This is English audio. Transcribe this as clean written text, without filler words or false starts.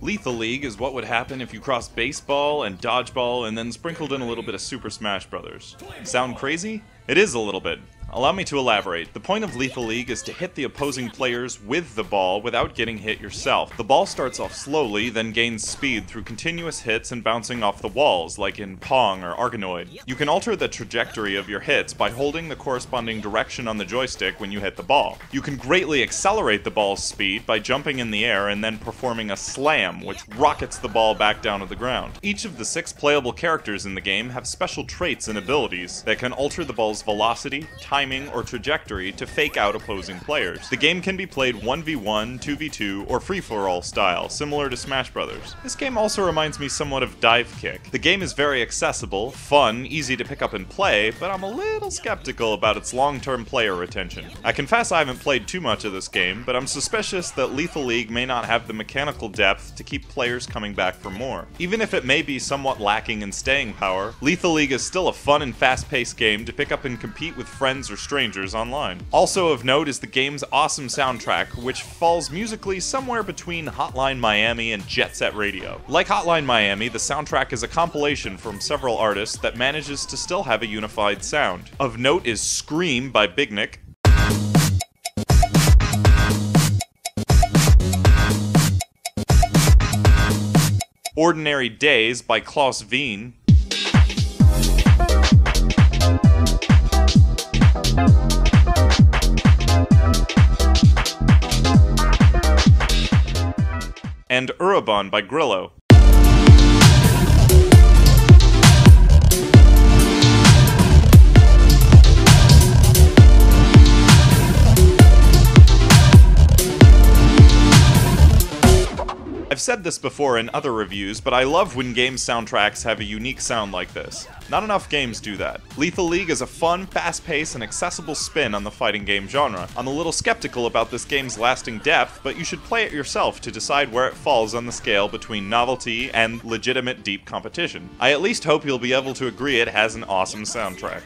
Lethal League is what would happen if you crossed baseball and dodgeball and then sprinkled in a little bit of Super Smash Bros. Sound crazy? It is a little bit. Allow me to elaborate. The point of Lethal League is to hit the opposing players with the ball without getting hit yourself. The ball starts off slowly, then gains speed through continuous hits and bouncing off the walls, like in Pong or Arkanoid. You can alter the trajectory of your hits by holding the corresponding direction on the joystick when you hit the ball. You can greatly accelerate the ball's speed by jumping in the air and then performing a slam, which rockets the ball back down to the ground. Each of the 6 playable characters in the game have special traits and abilities that can alter the ball's velocity, timing, or trajectory to fake out opposing players. The game can be played 1v1, 2v2, or free-for-all style, similar to Smash Bros. This game also reminds me somewhat of Dive Kick. The game is very accessible, fun, easy to pick up and play, but I'm a little skeptical about its long-term player retention. I confess I haven't played too much of this game, but I'm suspicious that Lethal League may not have the mechanical depth to keep players coming back for more. Even if it may be somewhat lacking in staying power, Lethal League is still a fun and fast-paced game to pick up and compete with friends or strangers online. Also of note is the game's awesome soundtrack, which falls musically somewhere between Hotline Miami and Jet Set Radio. Like Hotline Miami, the soundtrack is a compilation from several artists that manages to still have a unified sound. Of note is Scream by Big Nick, Ordinary Days by Klaus Wien, and Urabon by Grillo. I've said this before in other reviews, but I love when game soundtracks have a unique sound like this. Not enough games do that. Lethal League is a fun, fast-paced, and accessible spin on the fighting game genre. I'm a little skeptical about this game's lasting depth, but you should play it yourself to decide where it falls on the scale between novelty and legitimate deep competition. I at least hope you'll be able to agree it has an awesome soundtrack.